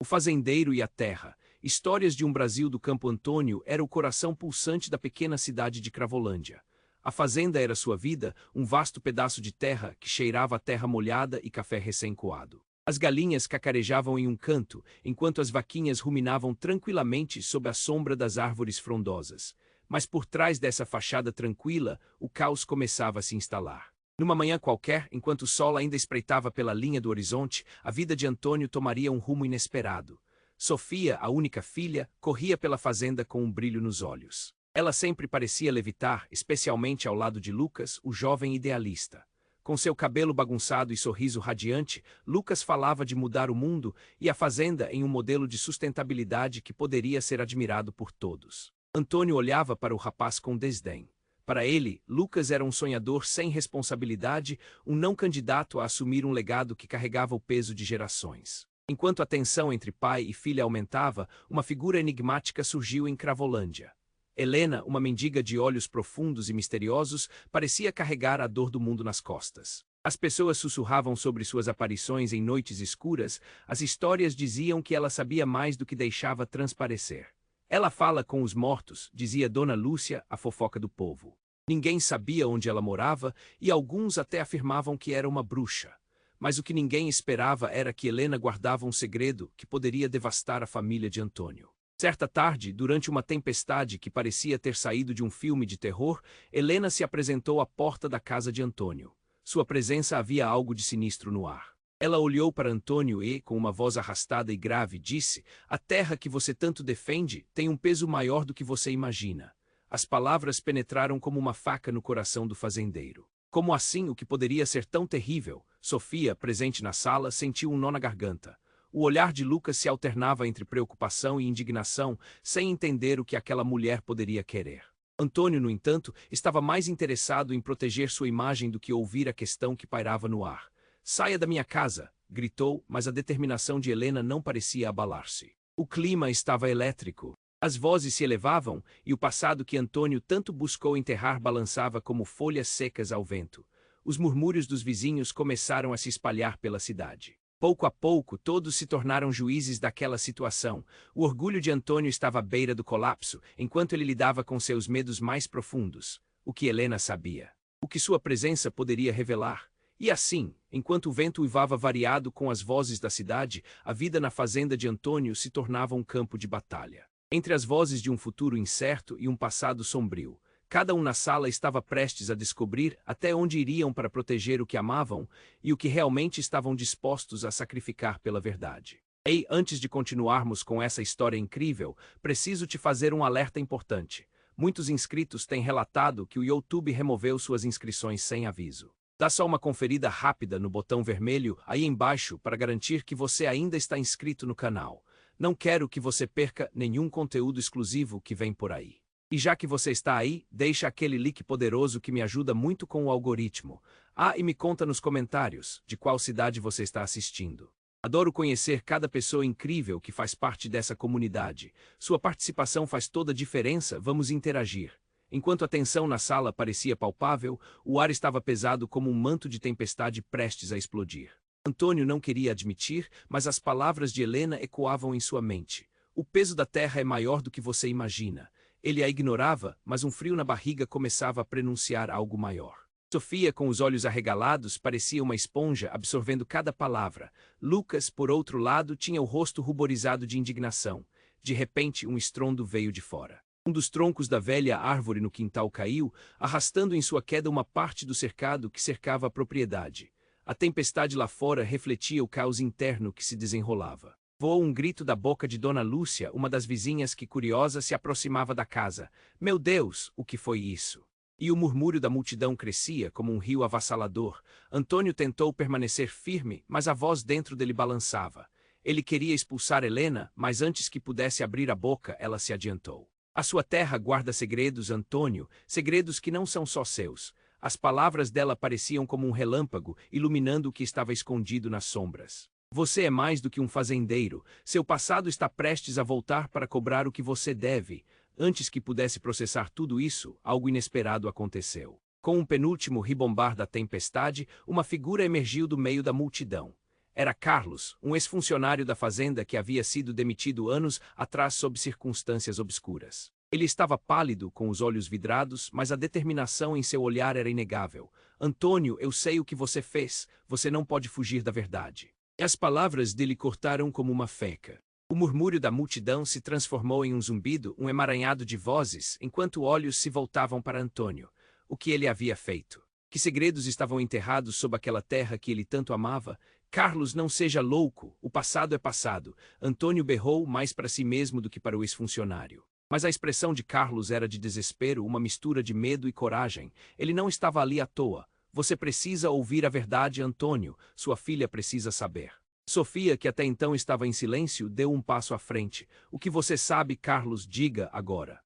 O fazendeiro e a terra. Histórias de um Brasil do Campo Antônio era o coração pulsante da pequena cidade de Cravolândia. A fazenda era sua vida, um vasto pedaço de terra que cheirava a terra molhada e café recém-coado. As galinhas cacarejavam em um canto, enquanto as vaquinhas ruminavam tranquilamente sob a sombra das árvores frondosas. Mas por trás dessa fachada tranquila, o caos começava a se instalar. Numa manhã qualquer, enquanto o sol ainda espreitava pela linha do horizonte, a vida de Antônio tomaria um rumo inesperado. Sofia, a única filha, corria pela fazenda com um brilho nos olhos. Ela sempre parecia levitar, especialmente ao lado de Lucas, o jovem idealista. Com seu cabelo bagunçado e sorriso radiante, Lucas falava de mudar o mundo e a fazenda em um modelo de sustentabilidade que poderia ser admirado por todos. Antônio olhava para o rapaz com desdém. Para ele, Lucas era um sonhador sem responsabilidade, um não candidato a assumir um legado que carregava o peso de gerações. Enquanto a tensão entre pai e filha aumentava, uma figura enigmática surgiu em Cravolândia. Helena, uma mendiga de olhos profundos e misteriosos, parecia carregar a dor do mundo nas costas. As pessoas sussurravam sobre suas aparições em noites escuras, as histórias diziam que ela sabia mais do que deixava transparecer. Ela fala com os mortos, dizia Dona Lúcia, a fofoca do povo. Ninguém sabia onde ela morava e alguns até afirmavam que era uma bruxa. Mas o que ninguém esperava era que Helena guardava um segredo que poderia devastar a família de Antônio. Certa tarde, durante uma tempestade que parecia ter saído de um filme de terror, Helena se apresentou à porta da casa de Antônio. Sua presença havia algo de sinistro no ar. Ela olhou para Antônio e, com uma voz arrastada e grave, disse: "A terra que você tanto defende tem um peso maior do que você imagina." As palavras penetraram como uma faca no coração do fazendeiro. Como assim o que poderia ser tão terrível? Sofia, presente na sala, sentiu um nó na garganta. O olhar de Lucas se alternava entre preocupação e indignação, sem entender o que aquela mulher poderia querer. Antônio, no entanto, estava mais interessado em proteger sua imagem do que ouvir a questão que pairava no ar. "Saia da minha casa!" gritou, mas a determinação de Helena não parecia abalar-se. O clima estava elétrico. As vozes se elevavam, e o passado que Antônio tanto buscou enterrar balançava como folhas secas ao vento. Os murmúrios dos vizinhos começaram a se espalhar pela cidade. Pouco a pouco, todos se tornaram juízes daquela situação. O orgulho de Antônio estava à beira do colapso, enquanto ele lidava com seus medos mais profundos. O que Helena sabia? O que sua presença poderia revelar? E assim, enquanto o vento uivava variado com as vozes da cidade, a vida na fazenda de Antônio se tornava um campo de batalha. Entre as vozes de um futuro incerto e um passado sombrio, cada um na sala estava prestes a descobrir até onde iriam para proteger o que amavam e o que realmente estavam dispostos a sacrificar pela verdade. Ei, antes de continuarmos com essa história incrível, preciso te fazer um alerta importante. Muitos inscritos têm relatado que o YouTube removeu suas inscrições sem aviso. Dá só uma conferida rápida no botão vermelho aí embaixo para garantir que você ainda está inscrito no canal. Não quero que você perca nenhum conteúdo exclusivo que vem por aí. E já que você está aí, deixa aquele like poderoso que me ajuda muito com o algoritmo. Ah, e me conta nos comentários de qual cidade você está assistindo. Adoro conhecer cada pessoa incrível que faz parte dessa comunidade. Sua participação faz toda a diferença, vamos interagir. Enquanto a tensão na sala parecia palpável, o ar estava pesado como um manto de tempestade prestes a explodir. Antônio não queria admitir, mas as palavras de Helena ecoavam em sua mente. O peso da terra é maior do que você imagina. Ele a ignorava, mas um frio na barriga começava a prenunciar algo maior. Sofia, com os olhos arregalados, parecia uma esponja absorvendo cada palavra. Lucas, por outro lado, tinha o rosto ruborizado de indignação. De repente, um estrondo veio de fora. Um dos troncos da velha árvore no quintal caiu, arrastando em sua queda uma parte do cercado que cercava a propriedade. A tempestade lá fora refletia o caos interno que se desenrolava. Voou um grito da boca de Dona Lúcia, uma das vizinhas que, curiosa, se aproximava da casa. "Meu Deus, o que foi isso?" E o murmúrio da multidão crescia como um rio avassalador. Antônio tentou permanecer firme, mas a voz dentro dele balançava. Ele queria expulsar Helena, mas antes que pudesse abrir a boca, ela se adiantou. "A sua terra guarda segredos, Antônio, segredos que não são só seus." As palavras dela pareciam como um relâmpago, iluminando o que estava escondido nas sombras. "Você é mais do que um fazendeiro. Seu passado está prestes a voltar para cobrar o que você deve." Antes que pudesse processar tudo isso, algo inesperado aconteceu. Com um penúltimo ribombar da tempestade, uma figura emergiu do meio da multidão. Era Carlos, um ex-funcionário da fazenda que havia sido demitido anos atrás sob circunstâncias obscuras. Ele estava pálido, com os olhos vidrados, mas a determinação em seu olhar era inegável. Antônio, eu sei o que você fez, você não pode fugir da verdade. As palavras dele cortaram como uma faca. O murmúrio da multidão se transformou em um zumbido, um emaranhado de vozes, enquanto olhos se voltavam para Antônio. O que ele havia feito? Que segredos estavam enterrados sob aquela terra que ele tanto amava? Carlos, não seja louco, o passado é passado. Antônio berrou mais para si mesmo do que para o ex-funcionário. Mas a expressão de Carlos era de desespero, uma mistura de medo e coragem. Ele não estava ali à toa. Você precisa ouvir a verdade, Antônio. Sua filha precisa saber. Sofia, que até então estava em silêncio, deu um passo à frente. O que você sabe, Carlos, diga agora.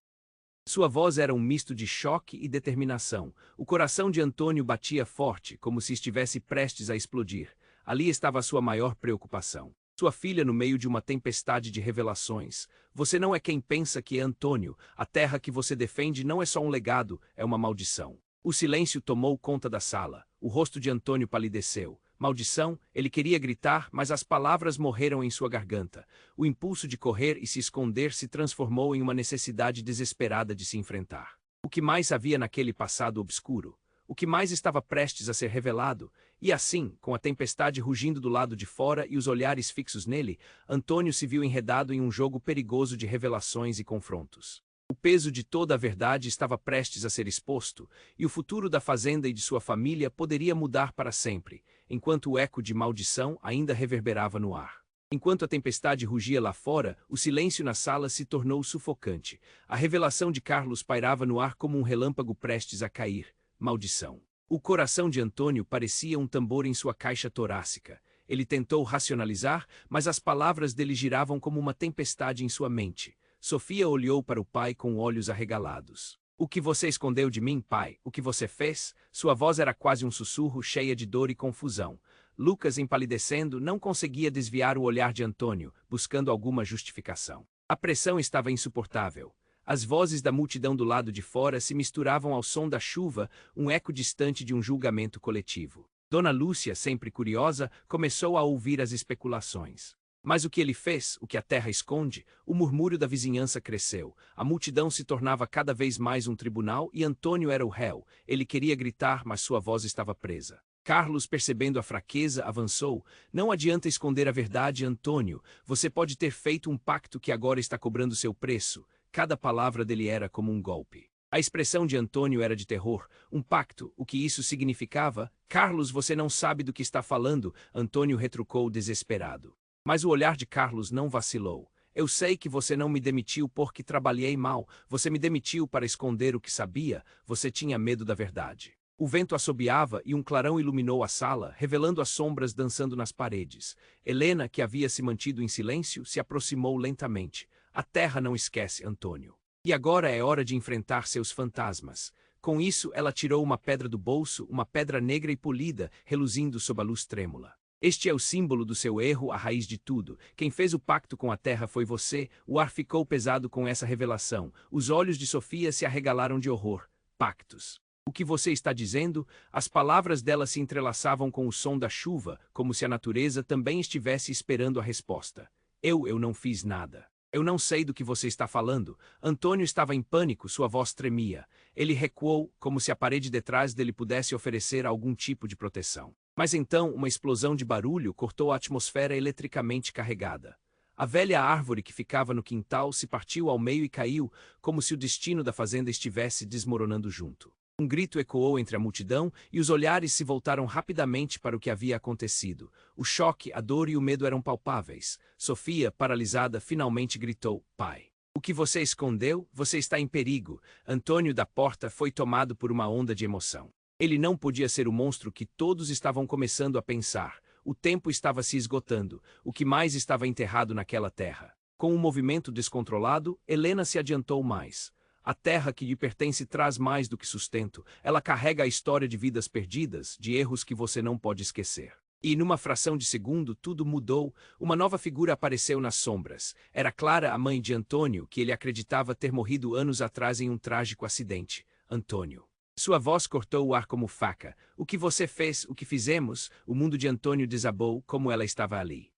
Sua voz era um misto de choque e determinação. O coração de Antônio batia forte, como se estivesse prestes a explodir. Ali estava a sua maior preocupação. Sua filha no meio de uma tempestade de revelações. Você não é quem pensa que é, Antônio. A terra que você defende não é só um legado, é uma maldição. O silêncio tomou conta da sala. O rosto de Antônio palideceu. Maldição, ele queria gritar, mas as palavras morreram em sua garganta. O impulso de correr e se esconder se transformou em uma necessidade desesperada de se enfrentar. O que mais havia naquele passado obscuro? O que mais estava prestes a ser revelado? E assim, com a tempestade rugindo do lado de fora e os olhares fixos nele, Antônio se viu enredado em um jogo perigoso de revelações e confrontos. O peso de toda a verdade estava prestes a ser exposto, e o futuro da fazenda e de sua família poderia mudar para sempre, enquanto o eco de maldição ainda reverberava no ar. Enquanto a tempestade rugia lá fora, o silêncio na sala se tornou sufocante. A revelação de Carlos pairava no ar como um relâmpago prestes a cair. Maldição. O coração de Antônio parecia um tambor em sua caixa torácica. Ele tentou racionalizar, mas as palavras dele giravam como uma tempestade em sua mente. Sofia olhou para o pai com olhos arregalados. O que você escondeu de mim, pai? O que você fez? Sua voz era quase um sussurro, cheia de dor e confusão. Lucas, empalidecendo, não conseguia desviar o olhar de Antônio, buscando alguma justificação. A pressão estava insuportável. As vozes da multidão do lado de fora se misturavam ao som da chuva, um eco distante de um julgamento coletivo. Dona Lúcia, sempre curiosa, começou a ouvir as especulações. Mas o que ele fez, o que a terra esconde? O murmúrio da vizinhança cresceu. A multidão se tornava cada vez mais um tribunal e Antônio era o réu. Ele queria gritar, mas sua voz estava presa. Carlos, percebendo a fraqueza, avançou. Não adianta esconder a verdade, Antônio. Você pode ter feito um pacto que agora está cobrando seu preço. Cada palavra dele era como um golpe. A expressão de Antônio era de terror. Um pacto, o que isso significava? Carlos, você não sabe do que está falando, Antônio retrucou desesperado. Mas o olhar de Carlos não vacilou. Eu sei que você não me demitiu porque trabalhei mal. Você me demitiu para esconder o que sabia. Você tinha medo da verdade. O vento assobiava e um clarão iluminou a sala, revelando as sombras dançando nas paredes. Helena, que havia se mantido em silêncio, se aproximou lentamente. A terra não esquece, Antônio. E agora é hora de enfrentar seus fantasmas. Com isso, ela tirou uma pedra do bolso, uma pedra negra e polida, reluzindo sob a luz trêmula. Este é o símbolo do seu erro, a raiz de tudo. Quem fez o pacto com a terra foi você. O ar ficou pesado com essa revelação. Os olhos de Sofia se arregalaram de horror. Pactos. O que você está dizendo? As palavras dela se entrelaçavam com o som da chuva, como se a natureza também estivesse esperando a resposta. Eu não fiz nada. Eu não sei do que você está falando. Antônio estava em pânico, sua voz tremia. Ele recuou, como se a parede detrás dele pudesse oferecer algum tipo de proteção. Mas então, uma explosão de barulho cortou a atmosfera eletricamente carregada. A velha árvore que ficava no quintal se partiu ao meio e caiu, como se o destino da fazenda estivesse desmoronando junto. Um grito ecoou entre a multidão e os olhares se voltaram rapidamente para o que havia acontecido. O choque, a dor e o medo eram palpáveis. Sofia, paralisada, finalmente gritou: pai. O que você escondeu? Você está em perigo. Antônio da Porta foi tomado por uma onda de emoção. Ele não podia ser o monstro que todos estavam começando a pensar. O tempo estava se esgotando. O que mais estava enterrado naquela terra? Com um movimento descontrolado, Helena se adiantou mais. A terra que lhe pertence traz mais do que sustento. Ela carrega a história de vidas perdidas, de erros que você não pode esquecer. E numa fração de segundo, tudo mudou. Uma nova figura apareceu nas sombras. Era Clara, a mãe de Antônio, que ele acreditava ter morrido anos atrás em um trágico acidente. Antônio. Sua voz cortou o ar como faca. O que você fez, o que fizemos, o mundo de Antônio desabou como ela estava ali.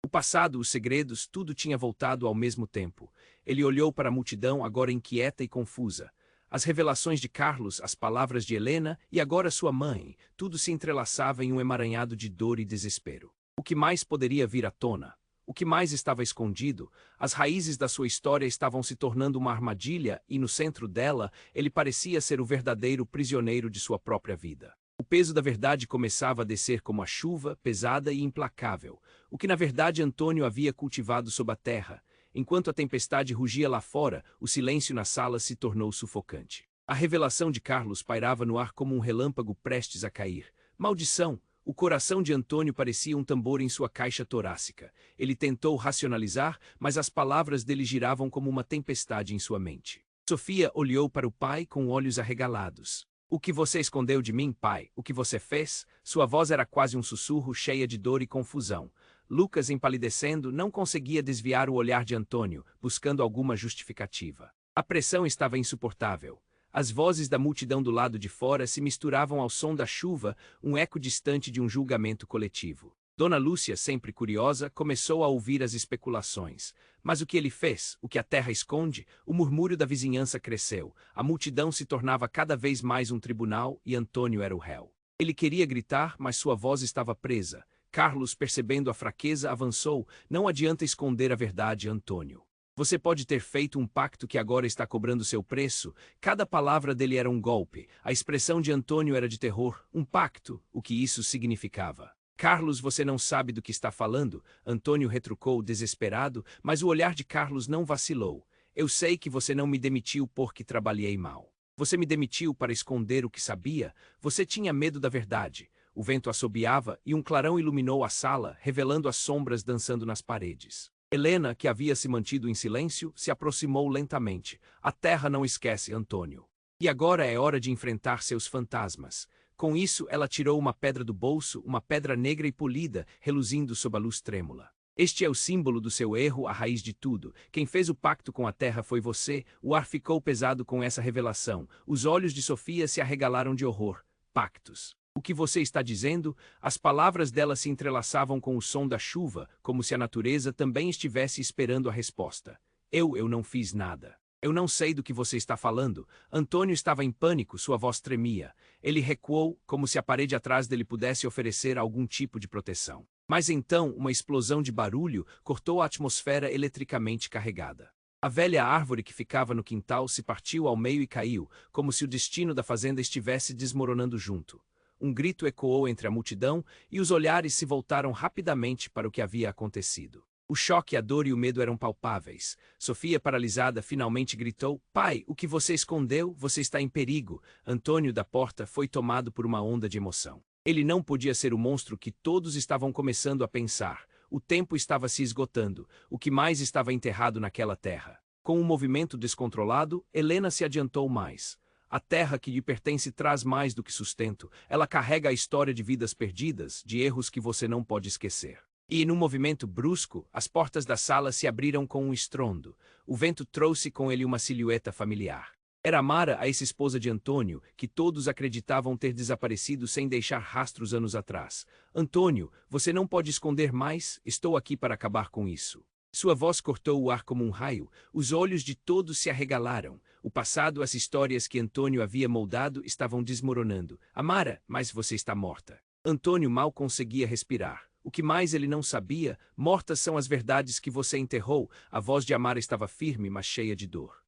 O passado, os segredos, tudo tinha voltado ao mesmo tempo. Ele olhou para a multidão, agora inquieta e confusa. As revelações de Carlos, as palavras de Helena e agora sua mãe, tudo se entrelaçava em um emaranhado de dor e desespero. O que mais poderia vir à tona? O que mais estava escondido? As raízes da sua história estavam se tornando uma armadilha e, no centro dela, ele parecia ser o verdadeiro prisioneiro de sua própria vida. O peso da verdade começava a descer como a chuva, pesada e implacável, o que na verdade Antônio havia cultivado sob a terra. Enquanto a tempestade rugia lá fora, o silêncio na sala se tornou sufocante. A revelação de Carlos pairava no ar como um relâmpago prestes a cair. Maldição! O coração de Antônio parecia um tambor em sua caixa torácica. Ele tentou racionalizar, mas as palavras dele giravam como uma tempestade em sua mente. Sofia olhou para o pai com olhos arregalados. O que você escondeu de mim, pai? O que você fez? Sua voz era quase um sussurro, cheia de dor e confusão. Lucas, empalidecendo, não conseguia desviar o olhar de Antônio, buscando alguma justificativa. A pressão estava insuportável. As vozes da multidão do lado de fora se misturavam ao som da chuva, um eco distante de um julgamento coletivo. Dona Lúcia, sempre curiosa, começou a ouvir as especulações. Mas o que ele fez? O que a terra esconde? O murmúrio da vizinhança cresceu. A multidão se tornava cada vez mais um tribunal e Antônio era o réu. Ele queria gritar, mas sua voz estava presa. Carlos, percebendo a fraqueza, avançou. Não adianta esconder a verdade, Antônio. Você pode ter feito um pacto que agora está cobrando seu preço. Cada palavra dele era um golpe. A expressão de Antônio era de terror. Um pacto, o que isso significava? Carlos, você não sabe do que está falando, Antônio retrucou desesperado, mas o olhar de Carlos não vacilou. Eu sei que você não me demitiu porque trabalhei mal. Você me demitiu para esconder o que sabia. Você tinha medo da verdade. O vento assobiava e um clarão iluminou a sala, revelando as sombras dançando nas paredes. Helena, que havia se mantido em silêncio, se aproximou lentamente. A terra não esquece, Antônio. E agora é hora de enfrentar seus fantasmas. Com isso, ela tirou uma pedra do bolso, uma pedra negra e polida, reluzindo sob a luz trêmula. Este é o símbolo do seu erro, a raiz de tudo. Quem fez o pacto com a terra foi você. O ar ficou pesado com essa revelação. Os olhos de Sofia se arregalaram de horror. Pactos. O que você está dizendo? As palavras dela se entrelaçavam com o som da chuva, como se a natureza também estivesse esperando a resposta. Eu não fiz nada. Eu não sei do que você está falando. Antônio estava em pânico, sua voz tremia. Ele recuou, como se a parede atrás dele pudesse oferecer algum tipo de proteção. Mas então, uma explosão de barulho cortou a atmosfera eletricamente carregada. A velha árvore que ficava no quintal se partiu ao meio e caiu, como se o destino da fazenda estivesse desmoronando junto. Um grito ecoou entre a multidão e os olhares se voltaram rapidamente para o que havia acontecido. O choque, a dor e o medo eram palpáveis. Sofia, paralisada, finalmente gritou: Pai, o que você escondeu? Você está em perigo. Antônio da porta foi tomado por uma onda de emoção. Ele não podia ser o monstro que todos estavam começando a pensar. O tempo estava se esgotando. O que mais estava enterrado naquela terra? Com um movimento descontrolado, Helena se adiantou mais. A terra que lhe pertence traz mais do que sustento. Ela carrega a história de vidas perdidas, de erros que você não pode esquecer. E, num movimento brusco, as portas da sala se abriram com um estrondo. O vento trouxe com ele uma silhueta familiar. Era Mara, a ex-esposa de Antônio, que todos acreditavam ter desaparecido sem deixar rastros anos atrás. Antônio, você não pode esconder mais, estou aqui para acabar com isso. Sua voz cortou o ar como um raio, os olhos de todos se arregalaram. O passado, as histórias que Antônio havia moldado estavam desmoronando. Amara, mas você está morta. Antônio mal conseguia respirar. O que mais ele não sabia, mortas são as verdades que você enterrou. A voz de Amara estava firme, mas cheia de dor.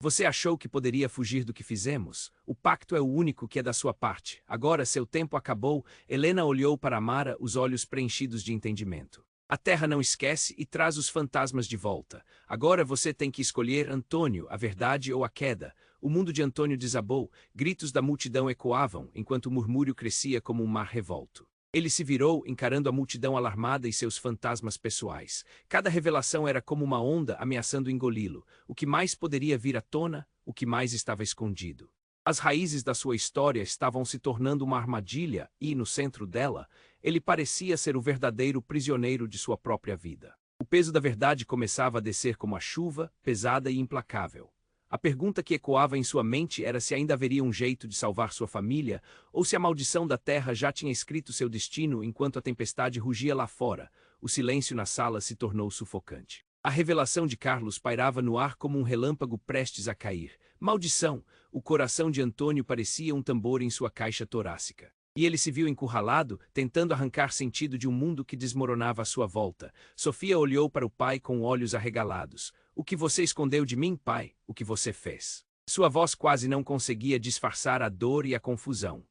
Você achou que poderia fugir do que fizemos? O pacto é o único que é da sua parte. Agora seu tempo acabou. Helena olhou para Amara, os olhos preenchidos de entendimento. A terra não esquece e traz os fantasmas de volta. Agora você tem que escolher, Antônio, a verdade ou a queda. O mundo de Antônio desabou, gritos da multidão ecoavam, enquanto o murmúrio crescia como um mar revolto. Ele se virou, encarando a multidão alarmada e seus fantasmas pessoais. Cada revelação era como uma onda ameaçando engoli-lo. O que mais poderia vir à tona? O que mais estava escondido? As raízes da sua história estavam se tornando uma armadilha e, no centro dela, ele parecia ser o verdadeiro prisioneiro de sua própria vida. O peso da verdade começava a descer como a chuva, pesada e implacável. A pergunta que ecoava em sua mente era se ainda haveria um jeito de salvar sua família, ou se a maldição da terra já tinha escrito seu destino enquanto a tempestade rugia lá fora. O silêncio na sala se tornou sufocante. A revelação de Carlos pairava no ar como um relâmpago prestes a cair. Maldição! O coração de Antônio parecia um tambor em sua caixa torácica. E ele se viu encurralado, tentando arrancar sentido de um mundo que desmoronava à sua volta. Sofia olhou para o pai com olhos arregalados. O que você escondeu de mim, pai? O que você fez? Sua voz quase não conseguia disfarçar a dor e a confusão.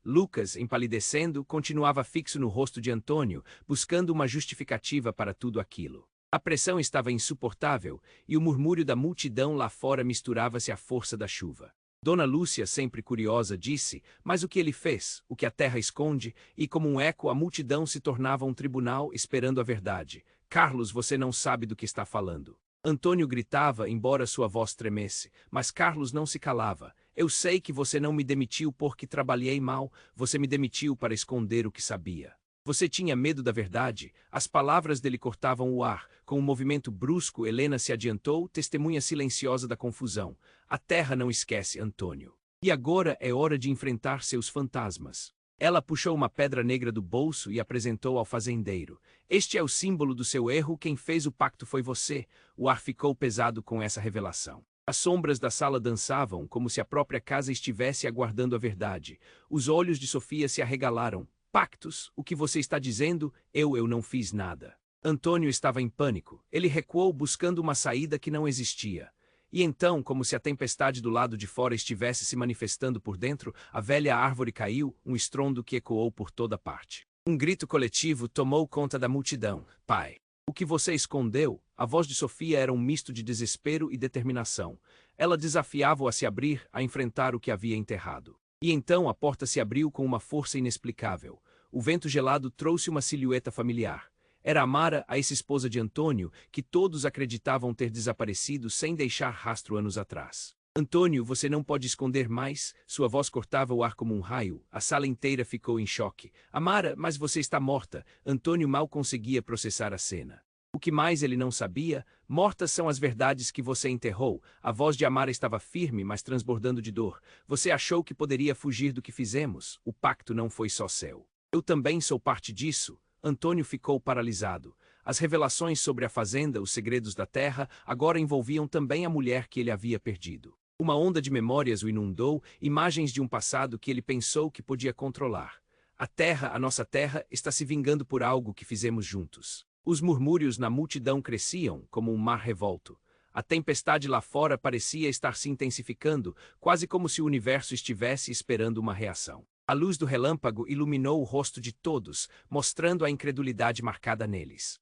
Lucas, empalidecendo, continuava fixo no rosto de Antônio, buscando uma justificativa para tudo aquilo. A pressão estava insuportável, e o murmúrio da multidão lá fora misturava-se à força da chuva. Dona Lúcia, sempre curiosa, disse, mas o que ele fez, o que a terra esconde, e como um eco a multidão se tornava um tribunal esperando a verdade. Carlos, você não sabe do que está falando. Antônio gritava, embora sua voz tremesse, mas Carlos não se calava. Eu sei que você não me demitiu porque trabalhei mal, você me demitiu para esconder o que sabia. Você tinha medo da verdade. As palavras dele cortavam o ar. Com um movimento brusco, Helena se adiantou, testemunha silenciosa da confusão. A terra não esquece, Antônio. E agora é hora de enfrentar seus fantasmas. Ela puxou uma pedra negra do bolso e apresentou ao fazendeiro. Este é o símbolo do seu erro, quem fez o pacto foi você. O ar ficou pesado com essa revelação. As sombras da sala dançavam, como se a própria casa estivesse aguardando a verdade. Os olhos de Sofia se arregalaram. Pactos, o que você está dizendo? Eu não fiz nada. Antônio estava em pânico. Ele recuou buscando uma saída que não existia. E então, como se a tempestade do lado de fora estivesse se manifestando por dentro, a velha árvore caiu, um estrondo que ecoou por toda parte. Um grito coletivo tomou conta da multidão. Pai, o que você escondeu? A voz de Sofia era um misto de desespero e determinação. Ela desafiava-o a se abrir, a enfrentar o que havia enterrado. E então a porta se abriu com uma força inexplicável. O vento gelado trouxe uma silhueta familiar. Era Amara, a ex-esposa de Antônio, que todos acreditavam ter desaparecido sem deixar rastro anos atrás. Antônio, você não pode esconder mais. Sua voz cortava o ar como um raio. A sala inteira ficou em choque. Amara, mas você está morta. Antônio mal conseguia processar a cena. O que mais ele não sabia? Mortas são as verdades que você enterrou. A voz de Amara estava firme, mas transbordando de dor. Você achou que poderia fugir do que fizemos? O pacto não foi só seu. Eu também sou parte disso. Antônio ficou paralisado. As revelações sobre a fazenda, os segredos da terra, agora envolviam também a mulher que ele havia perdido. Uma onda de memórias o inundou, imagens de um passado que ele pensou que podia controlar. A terra, a nossa terra, está se vingando por algo que fizemos juntos. Os murmúrios na multidão cresciam, como um mar revolto. A tempestade lá fora parecia estar se intensificando, quase como se o universo estivesse esperando uma reação. A luz do relâmpago iluminou o rosto de todos, mostrando a incredulidade marcada neles.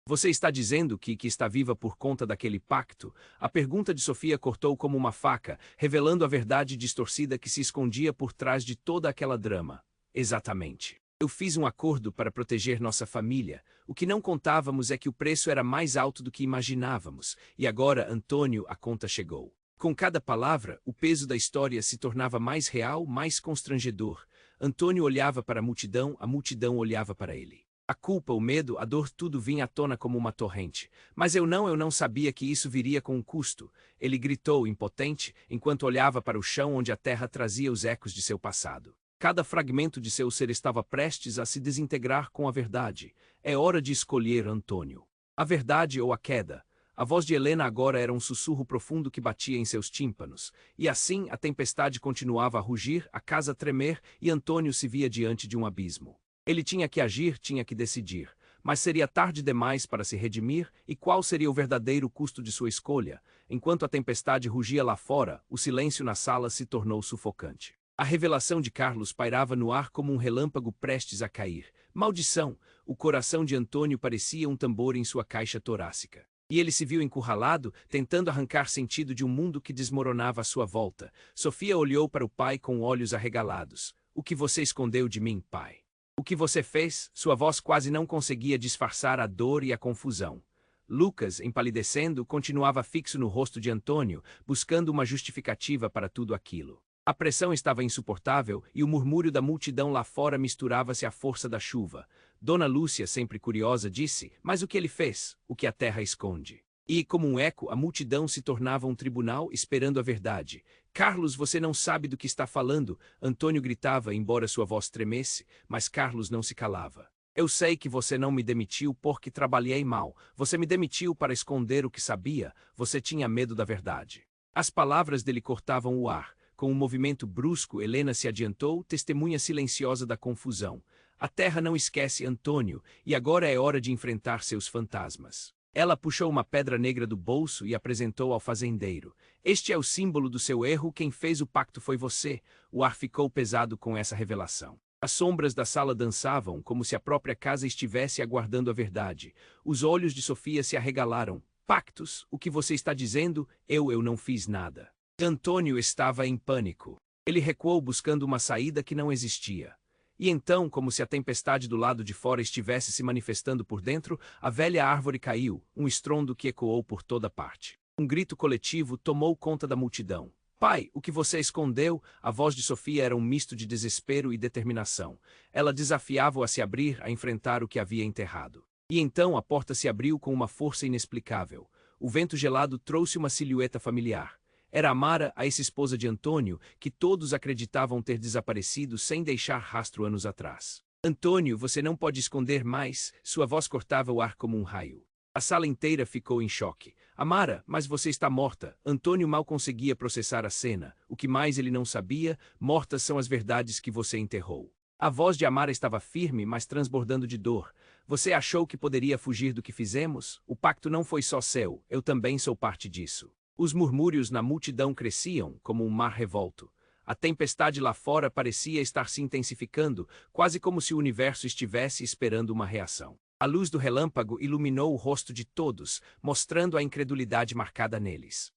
Você está dizendo que está viva por conta daquele pacto? A pergunta de Sofia cortou como uma faca, revelando a verdade distorcida que se escondia por trás de toda aquela drama. Exatamente. Eu fiz um acordo para proteger nossa família. O que não contávamos é que o preço era mais alto do que imaginávamos. E agora, Antônio, a conta chegou. Com cada palavra, o peso da história se tornava mais real, mais constrangedor. Antônio olhava para a multidão olhava para ele. A culpa, o medo, a dor, tudo vinha à tona como uma torrente. Mas eu não sabia que isso viria com um custo. Ele gritou, impotente, enquanto olhava para o chão onde a terra trazia os ecos de seu passado. Cada fragmento de seu ser estava prestes a se desintegrar com a verdade. É hora de escolher, Antônio. A verdade ou a queda? A voz de Helena agora era um sussurro profundo que batia em seus tímpanos. E assim, a tempestade continuava a rugir, a casa a tremer, e Antônio se via diante de um abismo. Ele tinha que agir, tinha que decidir. Mas seria tarde demais para se redimir, e qual seria o verdadeiro custo de sua escolha? Enquanto a tempestade rugia lá fora, o silêncio na sala se tornou sufocante. A revelação de Carlos pairava no ar como um relâmpago prestes a cair. Maldição! O coração de Antônio parecia um tambor em sua caixa torácica. E ele se viu encurralado, tentando arrancar sentido de um mundo que desmoronava à sua volta. Sofia olhou para o pai com olhos arregalados. O que você escondeu de mim, pai? O que você fez? Sua voz quase não conseguia disfarçar a dor e a confusão. Lucas, empalidecendo, continuava fixo no rosto de Antônio, buscando uma justificativa para tudo aquilo. A pressão estava insuportável e o murmúrio da multidão lá fora misturava-se à força da chuva. Dona Lúcia, sempre curiosa, disse, mas o que ele fez? O que a terra esconde? E, como um eco, a multidão se tornava um tribunal esperando a verdade. Carlos, você não sabe do que está falando, Antônio gritava, embora sua voz tremesse, mas Carlos não se calava. Eu sei que você não me demitiu porque trabalhei mal. Você me demitiu para esconder o que sabia. Você tinha medo da verdade. As palavras dele cortavam o ar. Com um movimento brusco, Helena se adiantou, testemunha silenciosa da confusão. A terra não esquece Antônio, e agora é hora de enfrentar seus fantasmas. Ela puxou uma pedra negra do bolso e apresentou ao fazendeiro. Este é o símbolo do seu erro, quem fez o pacto foi você. O ar ficou pesado com essa revelação. As sombras da sala dançavam, como se a própria casa estivesse aguardando a verdade. Os olhos de Sofia se arregalaram. Pactos? O que você está dizendo? Eu não fiz nada. Antônio estava em pânico. Ele recuou buscando uma saída que não existia. E então, como se a tempestade do lado de fora estivesse se manifestando por dentro, a velha árvore caiu, um estrondo que ecoou por toda parte. Um grito coletivo tomou conta da multidão. Pai, o que você escondeu? A voz de Sofia era um misto de desespero e determinação. Ela desafiava-o a se abrir, a enfrentar o que havia enterrado. E então a porta se abriu com uma força inexplicável. O vento gelado trouxe uma silhueta familiar. Era Amara, a ex-esposa de Antônio, que todos acreditavam ter desaparecido sem deixar rastro anos atrás. Antônio, você não pode esconder mais, sua voz cortava o ar como um raio. A sala inteira ficou em choque. Amara, mas você está morta. Antônio mal conseguia processar a cena. O que mais ele não sabia, mortas são as verdades que você enterrou. A voz de Amara estava firme, mas transbordando de dor. Você achou que poderia fugir do que fizemos? O pacto não foi só seu, eu também sou parte disso. Os murmúrios na multidão cresciam, como um mar revolto. A tempestade lá fora parecia estar se intensificando, quase como se o universo estivesse esperando uma reação. A luz do relâmpago iluminou o rosto de todos, mostrando a incredulidade marcada neles.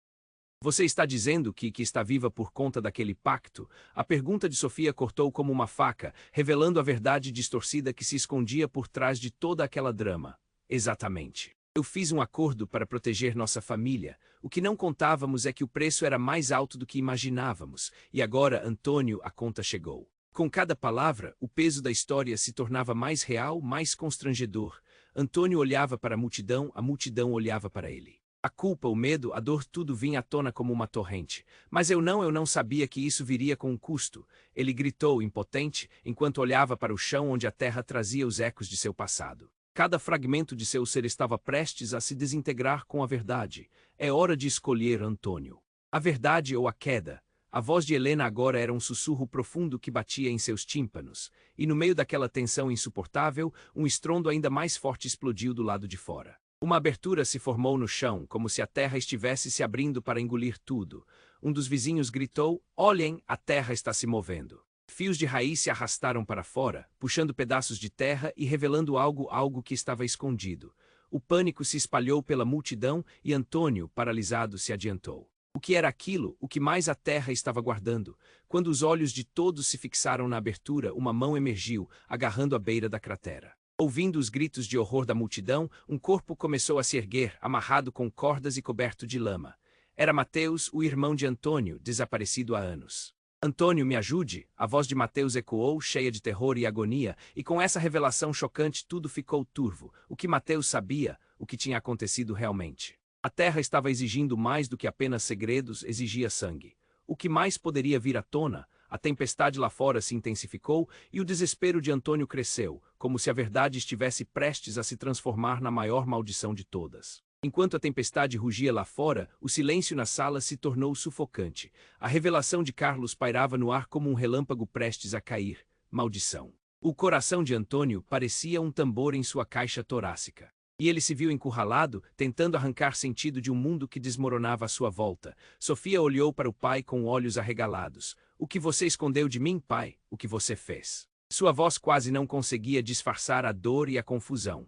Você está dizendo que está viva por conta daquele pacto? A pergunta de Sofia cortou como uma faca, revelando a verdade distorcida que se escondia por trás de toda aquela drama. Exatamente. Eu fiz um acordo para proteger nossa família. O que não contávamos é que o preço era mais alto do que imaginávamos. E agora, Antônio, a conta chegou. Com cada palavra, o peso da história se tornava mais real, mais constrangedor. Antônio olhava para a multidão olhava para ele. A culpa, o medo, a dor, tudo vinha à tona como uma torrente. Mas eu não sabia que isso viria com um custo. Ele gritou, impotente, enquanto olhava para o chão onde a terra trazia os ecos de seu passado. Cada fragmento de seu ser estava prestes a se desintegrar com a verdade. É hora de escolher, Antônio. A verdade ou a queda? A voz de Helena agora era um sussurro profundo que batia em seus tímpanos. E no meio daquela tensão insuportável, um estrondo ainda mais forte explodiu do lado de fora. Uma abertura se formou no chão, como se a terra estivesse se abrindo para engolir tudo. Um dos vizinhos gritou, olhem, a terra está se movendo. Fios de raiz se arrastaram para fora, puxando pedaços de terra e revelando algo que estava escondido. O pânico se espalhou pela multidão e Antônio, paralisado, se adiantou. O que era aquilo? O que mais a terra estava guardando? Quando os olhos de todos se fixaram na abertura, uma mão emergiu, agarrando a beira da cratera. Ouvindo os gritos de horror da multidão, um corpo começou a se erguer, amarrado com cordas e coberto de lama. Era Mateus, o irmão de Antônio, desaparecido há anos. Antônio, me ajude! A voz de Mateus ecoou, cheia de terror e agonia, e com essa revelação chocante tudo ficou turvo. O que Mateus sabia, o que tinha acontecido realmente. A terra estava exigindo mais do que apenas segredos, exigia sangue. O que mais poderia vir à tona? A tempestade lá fora se intensificou e o desespero de Antônio cresceu, como se a verdade estivesse prestes a se transformar na maior maldição de todas. Enquanto a tempestade rugia lá fora, o silêncio na sala se tornou sufocante. A revelação de Carlos pairava no ar como um relâmpago prestes a cair. Maldição. O coração de Antônio parecia um tambor em sua caixa torácica. E ele se viu encurralado, tentando arrancar sentido de um mundo que desmoronava à sua volta. Sofia olhou para o pai com olhos arregalados. O que você escondeu de mim, pai? O que você fez? Sua voz quase não conseguia disfarçar a dor e a confusão.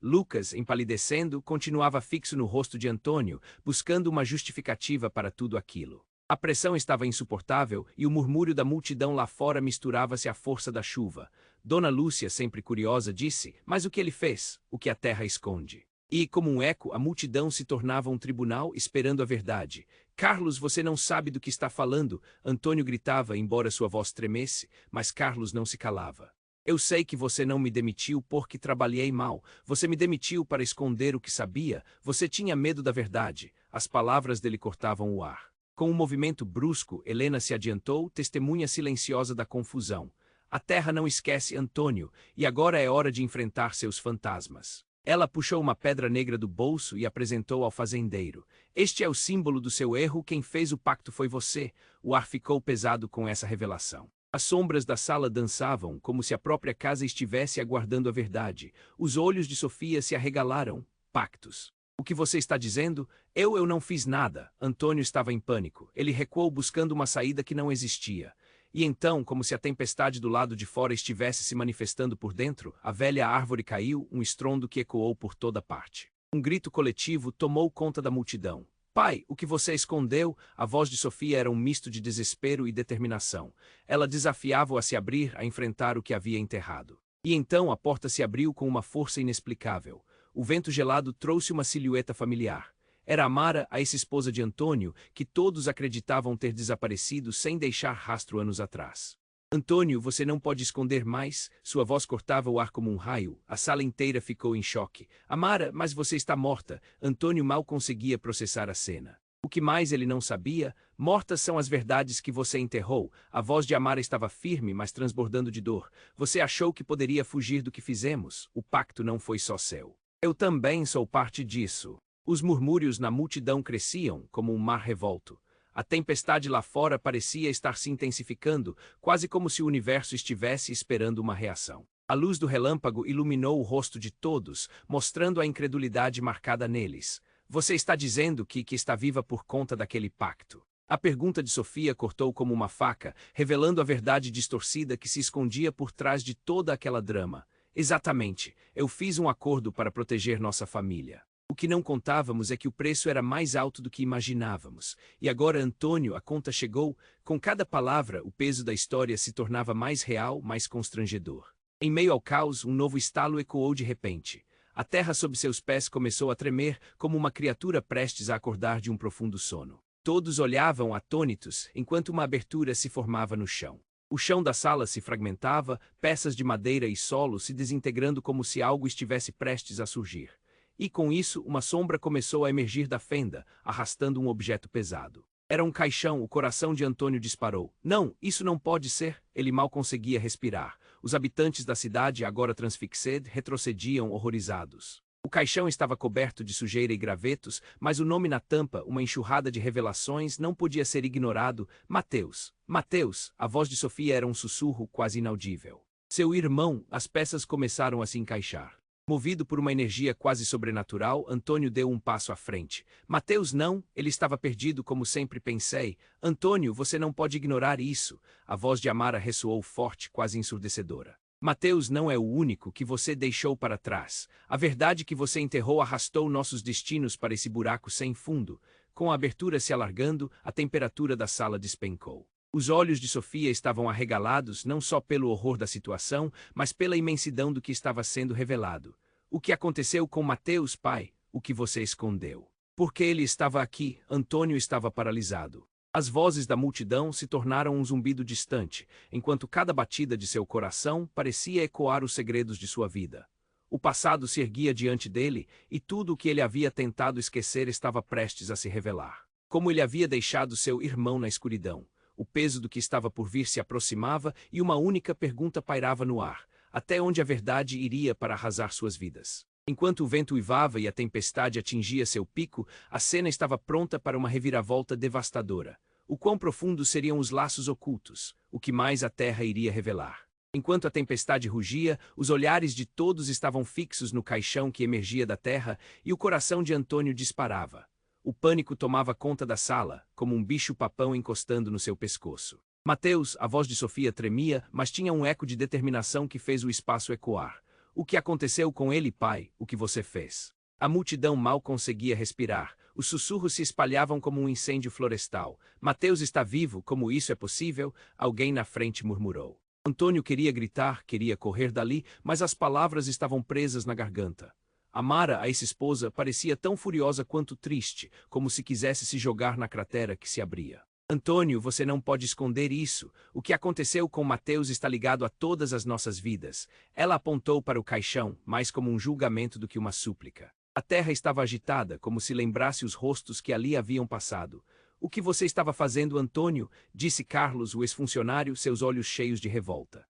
Lucas, empalidecendo, continuava fixo no rosto de Antônio, buscando uma justificativa para tudo aquilo. A pressão estava insuportável e o murmúrio da multidão lá fora misturava-se à força da chuva. Dona Lúcia, sempre curiosa, disse, mas o que ele fez? O que a terra esconde? E, como um eco, a multidão se tornava um tribunal esperando a verdade. Carlos, você não sabe do que está falando, Antônio gritava, embora sua voz tremesse, mas Carlos não se calava. Eu sei que você não me demitiu porque trabalhei mal. Você me demitiu para esconder o que sabia. Você tinha medo da verdade. As palavras dele cortavam o ar. Com um movimento brusco, Helena se adiantou, testemunha silenciosa da confusão. A terra não esquece Antônio, e agora é hora de enfrentar seus fantasmas. Ela puxou uma pedra negra do bolso e apresentou ao fazendeiro. Este é o símbolo do seu erro, quem fez o pacto foi você. O ar ficou pesado com essa revelação. As sombras da sala dançavam, como se a própria casa estivesse aguardando a verdade. Os olhos de Sofia se arregalaram. Pactos. O que você está dizendo? Eu não fiz nada. Antônio estava em pânico. Ele recuou buscando uma saída que não existia. E então, como se a tempestade do lado de fora estivesse se manifestando por dentro, a velha árvore caiu, um estrondo que ecoou por toda parte. Um grito coletivo tomou conta da multidão. Pai, o que você escondeu? A voz de Sofia era um misto de desespero e determinação. Ela desafiava-o a se abrir, a enfrentar o que havia enterrado. E então a porta se abriu com uma força inexplicável. O vento gelado trouxe uma silhueta familiar. Era Amara, a ex-esposa de Antônio, que todos acreditavam ter desaparecido sem deixar rastro anos atrás. Antônio, você não pode esconder mais. Sua voz cortava o ar como um raio. A sala inteira ficou em choque. Amara, mas você está morta. Antônio mal conseguia processar a cena. O que mais ele não sabia? Mortas são as verdades que você enterrou. A voz de Amara estava firme, mas transbordando de dor. Você achou que poderia fugir do que fizemos. O pacto não foi só seu. Eu também sou parte disso. Os murmúrios na multidão cresciam, como um mar revolto. A tempestade lá fora parecia estar se intensificando, quase como se o universo estivesse esperando uma reação. A luz do relâmpago iluminou o rosto de todos, mostrando a incredulidade marcada neles. Você está dizendo que está viva por conta daquele pacto? A pergunta de Sofia cortou como uma faca, revelando a verdade distorcida que se escondia por trás de toda aquela drama. Exatamente, eu fiz um acordo para proteger nossa família. O que não contávamos é que o preço era mais alto do que imaginávamos. E agora, Antônio, a conta chegou. Com cada palavra, o peso da história se tornava mais real, mais constrangedor. Em meio ao caos, um novo estalo ecoou de repente. A terra sob seus pés começou a tremer, como uma criatura prestes a acordar de um profundo sono. Todos olhavam atônitos, enquanto uma abertura se formava no chão. O chão da sala se fragmentava, peças de madeira e solo se desintegrando como se algo estivesse prestes a surgir. E com isso, uma sombra começou a emergir da fenda, arrastando um objeto pesado. Era um caixão, o coração de Antônio disparou. Não, isso não pode ser. Ele mal conseguia respirar. Os habitantes da cidade, agora transfixados, retrocediam horrorizados. O caixão estava coberto de sujeira e gravetos, mas o nome na tampa, uma enxurrada de revelações, não podia ser ignorado. Mateus. Mateus. A voz de Sofia era um sussurro quase inaudível. Seu irmão. As peças começaram a se encaixar. Movido por uma energia quase sobrenatural, Antônio deu um passo à frente. Mateus não, ele estava perdido como sempre pensei. Antônio, você não pode ignorar isso. A voz de Amara ressoou forte, quase ensurdecedora. Mateus não é o único que você deixou para trás. A verdade que você enterrou arrastou nossos destinos para esse buraco sem fundo. Com a abertura se alargando, a temperatura da sala despencou. Os olhos de Sofia estavam arregalados não só pelo horror da situação, mas pela imensidão do que estava sendo revelado. O que aconteceu com Mateus, pai? O que você escondeu? Porque ele estava aqui, Antônio estava paralisado. As vozes da multidão se tornaram um zumbido distante, enquanto cada batida de seu coração parecia ecoar os segredos de sua vida. O passado se erguia diante dele, e tudo o que ele havia tentado esquecer estava prestes a se revelar. Como ele havia deixado seu irmão na escuridão. O peso do que estava por vir se aproximava e uma única pergunta pairava no ar. Até onde a verdade iria para arrasar suas vidas? Enquanto o vento uivava e a tempestade atingia seu pico, a cena estava pronta para uma reviravolta devastadora. O quão profundos seriam os laços ocultos? O que mais a terra iria revelar? Enquanto a tempestade rugia, os olhares de todos estavam fixos no caixão que emergia da terra e o coração de Antônio disparava. O pânico tomava conta da sala, como um bicho-papão encostando no seu pescoço. Mateus, a voz de Sofia tremia, mas tinha um eco de determinação que fez o espaço ecoar. O que aconteceu com ele, pai? O que você fez? A multidão mal conseguia respirar. Os sussurros se espalhavam como um incêndio florestal. Mateus está vivo, como isso é possível? Alguém na frente murmurou. Antônio queria gritar, queria correr dali, mas as palavras estavam presas na garganta. Amara, a ex-esposa, parecia tão furiosa quanto triste, como se quisesse se jogar na cratera que se abria. Antônio, você não pode esconder isso. O que aconteceu com Mateus está ligado a todas as nossas vidas. Ela apontou para o caixão, mais como um julgamento do que uma súplica. A terra estava agitada, como se lembrasse os rostos que ali haviam passado. O que você estava fazendo, Antônio? Disse Carlos, o ex-funcionário, seus olhos cheios de revolta.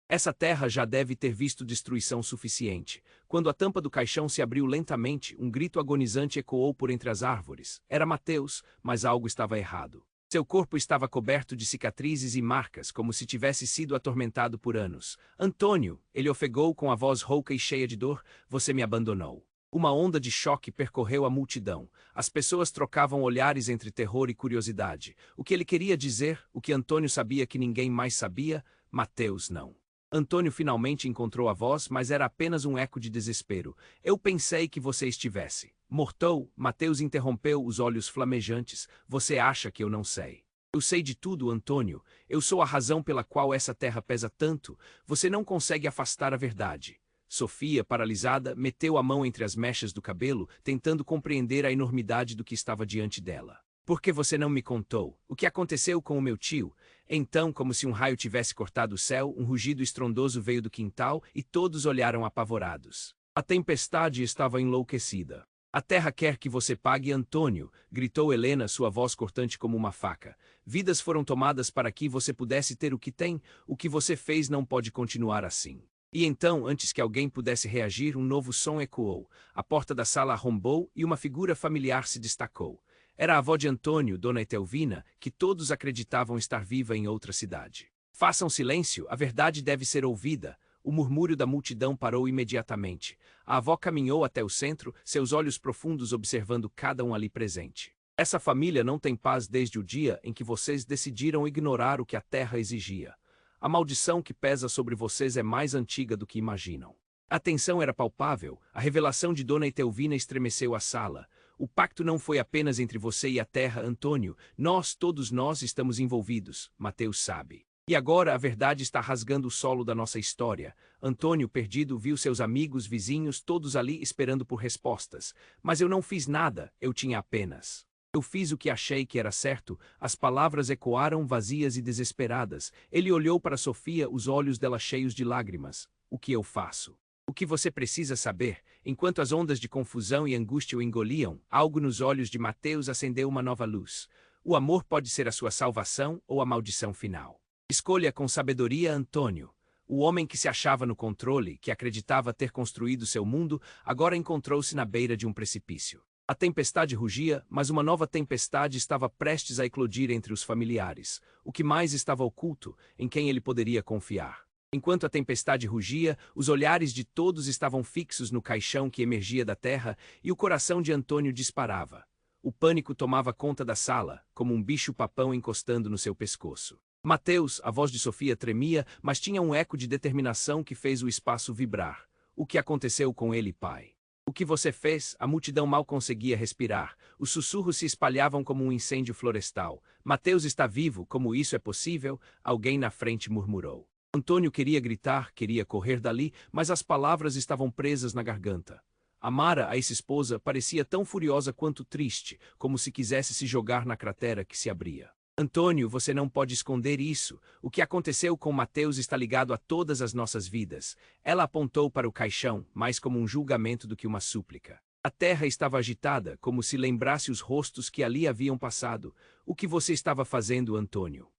Essa terra já deve ter visto destruição suficiente. Quando a tampa do caixão se abriu lentamente, um grito agonizante ecoou por entre as árvores. Era Mateus, mas algo estava errado. Seu corpo estava coberto de cicatrizes e marcas, como se tivesse sido atormentado por anos. Antônio, ele ofegou com a voz rouca e cheia de dor, você me abandonou. Uma onda de choque percorreu a multidão. As pessoas trocavam olhares entre terror e curiosidade. O que ele queria dizer, o que Antônio sabia que ninguém mais sabia, Mateus não. Antônio finalmente encontrou a voz, mas era apenas um eco de desespero. Eu pensei que você estivesse. Mortou, Mateus interrompeu, os olhos flamejantes. Você acha que eu não sei? Eu sei de tudo, Antônio. Eu sou a razão pela qual essa terra pesa tanto. Você não consegue afastar a verdade. Sofia, paralisada, meteu a mão entre as mechas do cabelo, tentando compreender a enormidade do que estava diante dela. Por que você não me contou? O que aconteceu com o meu tio? Então, como se um raio tivesse cortado o céu, um rugido estrondoso veio do quintal e todos olharam apavorados. A tempestade estava enlouquecida. A terra quer que você pague, Antônio, gritou Helena, sua voz cortante como uma faca. Vidas foram tomadas para que você pudesse ter o que tem, o que você fez não pode continuar assim. E então, antes que alguém pudesse reagir, um novo som ecoou. A porta da sala arrombou e uma figura familiar se destacou. Era a avó de Antônio, Dona Etelvina, que todos acreditavam estar viva em outra cidade. Façam silêncio, a verdade deve ser ouvida. O murmúrio da multidão parou imediatamente. A avó caminhou até o centro, seus olhos profundos observando cada um ali presente. Essa família não tem paz desde o dia em que vocês decidiram ignorar o que a terra exigia. A maldição que pesa sobre vocês é mais antiga do que imaginam. A tensão era palpável, a revelação de Dona Etelvina estremeceu a sala. O pacto não foi apenas entre você e a terra, Antônio. Todos nós estamos envolvidos, Mateus sabe. E agora a verdade está rasgando o solo da nossa história. Antônio, perdido, viu seus amigos, vizinhos, todos ali esperando por respostas. Mas eu não fiz nada, eu tinha apenas. Eu fiz o que achei que era certo. As palavras ecoaram vazias e desesperadas. Ele olhou para Sofia, os olhos dela cheios de lágrimas. O que eu faço? O que você precisa saber? Enquanto as ondas de confusão e angústia o engoliam, algo nos olhos de Mateus acendeu uma nova luz. O amor pode ser a sua salvação ou a maldição final. Escolha com sabedoria, Antônio. O homem que se achava no controle, que acreditava ter construído seu mundo, agora encontrou-se na beira de um precipício. A tempestade rugia, mas uma nova tempestade estava prestes a eclodir entre os familiares. O que mais estava oculto, em quem ele poderia confiar? Enquanto a tempestade rugia, os olhares de todos estavam fixos no caixão que emergia da terra e o coração de Antônio disparava. O pânico tomava conta da sala, como um bicho-papão encostando no seu pescoço. Mateus, a voz de Sofia tremia, mas tinha um eco de determinação que fez o espaço vibrar. O que aconteceu com ele, pai? O que você fez? A multidão mal conseguia respirar. Os sussurros se espalhavam como um incêndio florestal. Mateus está vivo, como isso é possível? Alguém na frente murmurou. Antônio queria gritar, queria correr dali, mas as palavras estavam presas na garganta. Amara, a ex-esposa, parecia tão furiosa quanto triste, como se quisesse se jogar na cratera que se abria. Antônio, você não pode esconder isso. O que aconteceu com Mateus está ligado a todas as nossas vidas. Ela apontou para o caixão, mais como um julgamento do que uma súplica. A terra estava agitada, como se lembrasse os rostos que ali haviam passado. O que você estava fazendo, Antônio?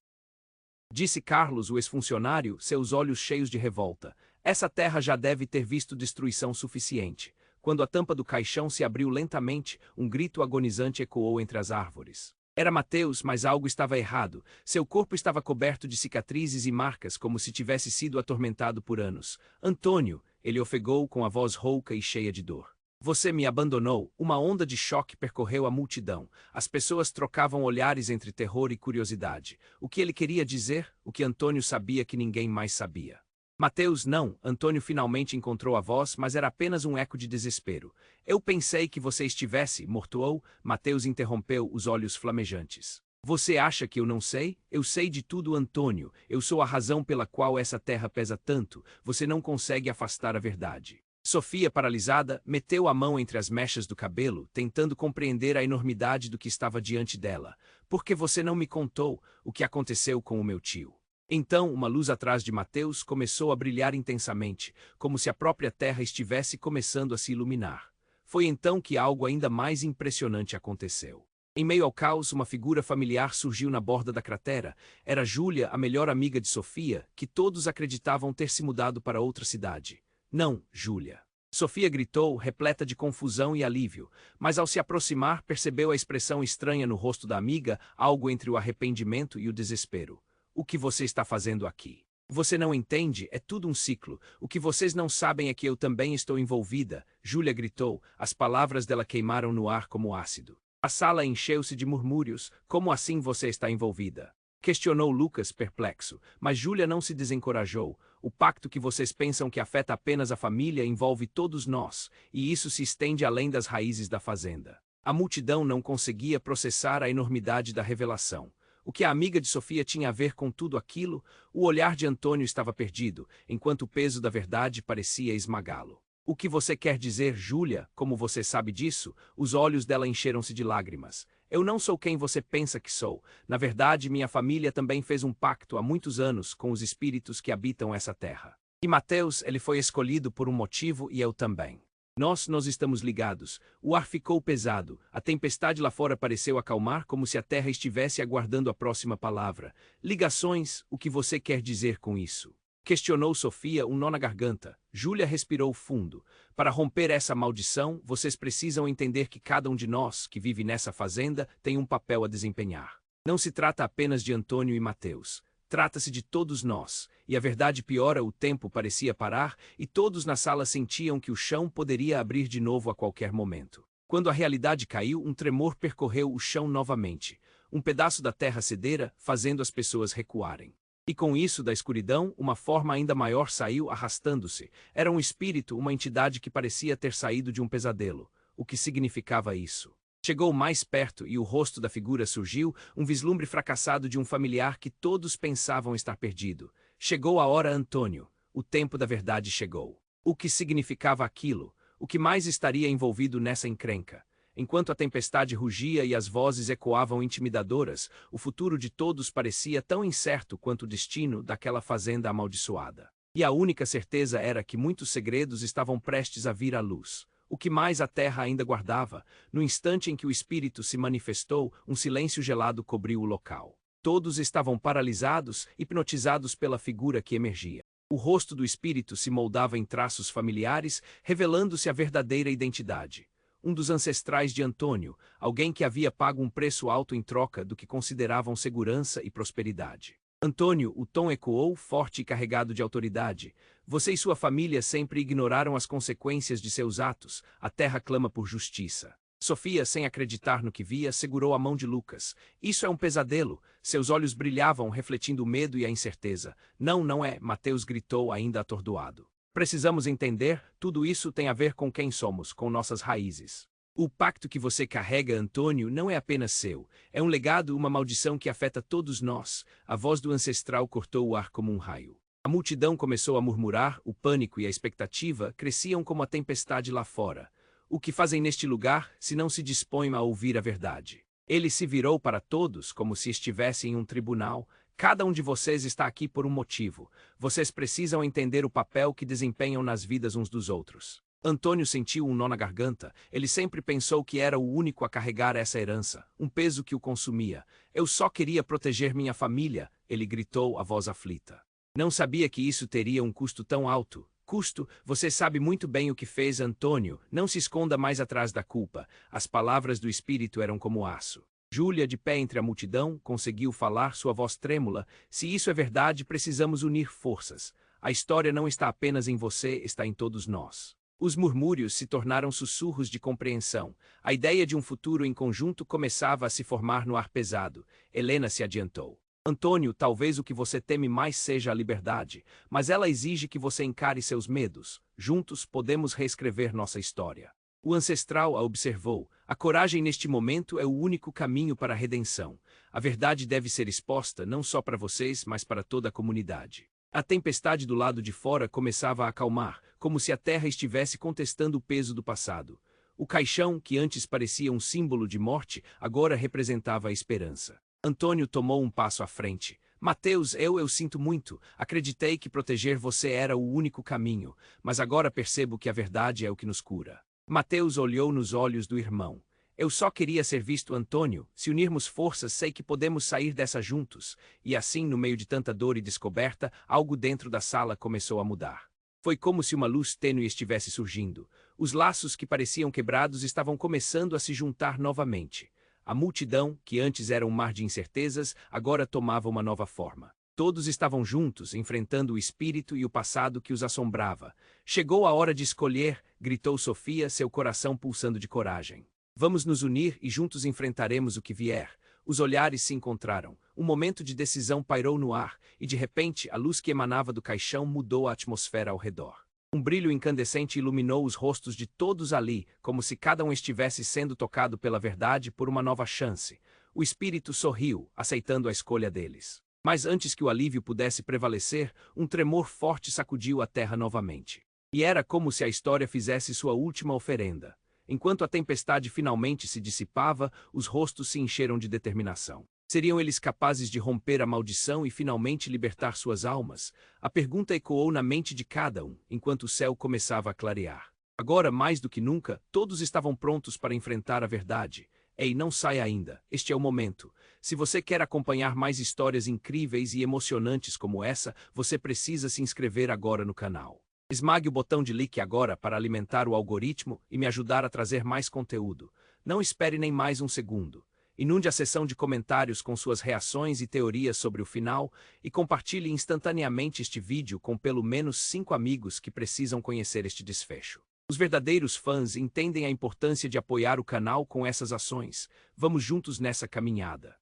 Disse Carlos, o ex-funcionário, seus olhos cheios de revolta. Essa terra já deve ter visto destruição suficiente. Quando a tampa do caixão se abriu lentamente, um grito agonizante ecoou entre as árvores. Era Mateus, mas algo estava errado. Seu corpo estava coberto de cicatrizes e marcas, como se tivesse sido atormentado por anos. Antônio, ele ofegou com a voz rouca e cheia de dor. Você me abandonou. Uma onda de choque percorreu a multidão. As pessoas trocavam olhares entre terror e curiosidade. O que ele queria dizer? O que Antônio sabia que ninguém mais sabia. Mateus, não. Antônio finalmente encontrou a voz, mas era apenas um eco de desespero. Eu pensei que você estivesse, mortuou. Mateus interrompeu, os olhos flamejantes. Você acha que eu não sei? Eu sei de tudo, Antônio. Eu sou a razão pela qual essa terra pesa tanto. Você não consegue afastar a verdade. Sofia, paralisada, meteu a mão entre as mechas do cabelo, tentando compreender a enormidade do que estava diante dela. Por que você não me contou o que aconteceu com o meu tio? Então, uma luz atrás de Mateus começou a brilhar intensamente, como se a própria terra estivesse começando a se iluminar. Foi então que algo ainda mais impressionante aconteceu. Em meio ao caos, uma figura familiar surgiu na borda da cratera. Era Júlia, a melhor amiga de Sofia, que todos acreditavam ter se mudado para outra cidade. Não, Júlia. Sofia gritou, repleta de confusão e alívio, mas ao se aproximar percebeu a expressão estranha no rosto da amiga, algo entre o arrependimento e o desespero. O que você está fazendo aqui? Você não entende, é tudo um ciclo. O que vocês não sabem é que eu também estou envolvida, Júlia gritou, as palavras dela queimaram no ar como ácido. A sala encheu-se de murmúrios. Como assim você está envolvida? Questionou Lucas, perplexo, mas Júlia não se desencorajou. O pacto que vocês pensam que afeta apenas a família envolve todos nós, e isso se estende além das raízes da fazenda. A multidão não conseguia processar a enormidade da revelação. O que a amiga de Sofia tinha a ver com tudo aquilo? O olhar de Antônio estava perdido, enquanto o peso da verdade parecia esmagá-lo. O que você quer dizer, Júlia? Como você sabe disso? Os olhos dela encheram-se de lágrimas. Eu não sou quem você pensa que sou. Na verdade, minha família também fez um pacto há muitos anos com os espíritos que habitam essa terra. E Mateus, ele foi escolhido por um motivo e eu também. Nós estamos ligados. O ar ficou pesado. A tempestade lá fora pareceu acalmar como se a terra estivesse aguardando a próxima palavra. Ligações, o que você quer dizer com isso? Questionou Sofia, um nó na garganta. Júlia respirou fundo. Para romper essa maldição, vocês precisam entender que cada um de nós, que vive nessa fazenda, tem um papel a desempenhar. Não se trata apenas de Antônio e Mateus. Trata-se de todos nós. E a verdade piora, o tempo parecia parar, e todos na sala sentiam que o chão poderia abrir de novo a qualquer momento. Quando a realidade caiu, um tremor percorreu o chão novamente. Um pedaço da terra cedera, fazendo as pessoas recuarem. E com isso, da escuridão, uma forma ainda maior saiu arrastando-se. Era um espírito, uma entidade que parecia ter saído de um pesadelo. O que significava isso? Chegou mais perto e o rosto da figura surgiu, um vislumbre fracassado de um familiar que todos pensavam estar perdido. Chegou a hora, Antônio. O tempo da verdade chegou. O que significava aquilo? O que mais estaria envolvido nessa encrenca? Enquanto a tempestade rugia e as vozes ecoavam intimidadoras, o futuro de todos parecia tão incerto quanto o destino daquela fazenda amaldiçoada. E a única certeza era que muitos segredos estavam prestes a vir à luz. O que mais a terra ainda guardava? No instante em que o espírito se manifestou, um silêncio gelado cobriu o local. Todos estavam paralisados, hipnotizados pela figura que emergia. O rosto do espírito se moldava em traços familiares, revelando-se a verdadeira identidade. Um dos ancestrais de Antônio, alguém que havia pago um preço alto em troca do que consideravam segurança e prosperidade. Antônio, o tom ecoou, forte e carregado de autoridade. Você e sua família sempre ignoraram as consequências de seus atos. A terra clama por justiça. Sofia, sem acreditar no que via, segurou a mão de Lucas. Isso é um pesadelo. Seus olhos brilhavam, refletindo o medo e a incerteza. Não, não é, Mateus gritou, ainda atordoado. Precisamos entender, tudo isso tem a ver com quem somos, com nossas raízes. O pacto que você carrega, Antônio, não é apenas seu. É um legado, uma maldição que afeta todos nós. A voz do ancestral cortou o ar como um raio. A multidão começou a murmurar, o pânico e a expectativa cresciam como a tempestade lá fora. O que fazem neste lugar, se não se dispõem a ouvir a verdade? Ele se virou para todos, como se estivesse em um tribunal. Cada um de vocês está aqui por um motivo. Vocês precisam entender o papel que desempenham nas vidas uns dos outros. Antônio sentiu um nó na garganta. Ele sempre pensou que era o único a carregar essa herança, um peso que o consumia. Eu só queria proteger minha família, ele gritou, a voz aflita. Não sabia que isso teria um custo tão alto. Custo, você sabe muito bem o que fez, Antônio. Não se esconda mais atrás da culpa. As palavras do espírito eram como aço. Júlia, de pé entre a multidão, conseguiu falar, sua voz trêmula. Se isso é verdade, precisamos unir forças. A história não está apenas em você, está em todos nós. Os murmúrios se tornaram sussurros de compreensão. A ideia de um futuro em conjunto começava a se formar no ar pesado. Helena se adiantou. Antônio, talvez o que você teme mais seja a liberdade, mas ela exige que você encare seus medos. Juntos podemos reescrever nossa história. O ancestral a observou. A coragem neste momento é o único caminho para a redenção. A verdade deve ser exposta não só para vocês, mas para toda a comunidade. A tempestade do lado de fora começava a acalmar, como se a terra estivesse contestando o peso do passado. O caixão, que antes parecia um símbolo de morte, agora representava a esperança. Antônio tomou um passo à frente. Mateus, eu sinto muito. Acreditei que proteger você era o único caminho, mas agora percebo que a verdade é o que nos cura. Mateus olhou nos olhos do irmão. Eu só queria ser visto, Antônio. Se unirmos forças, sei que podemos sair dessa juntos. E assim, no meio de tanta dor e descoberta, algo dentro da sala começou a mudar. Foi como se uma luz tênue estivesse surgindo. Os laços que pareciam quebrados estavam começando a se juntar novamente. A multidão, que antes era um mar de incertezas, agora tomava uma nova forma. Todos estavam juntos, enfrentando o espírito e o passado que os assombrava. Chegou a hora de escolher, gritou Sofia, seu coração pulsando de coragem. Vamos nos unir e juntos enfrentaremos o que vier. Os olhares se encontraram. Um momento de decisão pairou no ar, e de repente a luz que emanava do caixão mudou a atmosfera ao redor. Um brilho incandescente iluminou os rostos de todos ali, como se cada um estivesse sendo tocado pela verdade por uma nova chance. O espírito sorriu, aceitando a escolha deles. Mas antes que o alívio pudesse prevalecer, um tremor forte sacudiu a terra novamente. E era como se a história fizesse sua última oferenda. Enquanto a tempestade finalmente se dissipava, os rostos se encheram de determinação. Seriam eles capazes de romper a maldição e finalmente libertar suas almas? A pergunta ecoou na mente de cada um, enquanto o céu começava a clarear. Agora, mais do que nunca, todos estavam prontos para enfrentar a verdade. Ei, não saia ainda. Este é o momento. Se você quer acompanhar mais histórias incríveis e emocionantes como essa, você precisa se inscrever agora no canal. Esmague o botão de like agora para alimentar o algoritmo e me ajudar a trazer mais conteúdo. Não espere nem mais um segundo. Inunde a seção de comentários com suas reações e teorias sobre o final e compartilhe instantaneamente este vídeo com pelo menos 5 amigos que precisam conhecer este desfecho. Os verdadeiros fãs entendem a importância de apoiar o canal com essas ações. Vamos juntos nessa caminhada.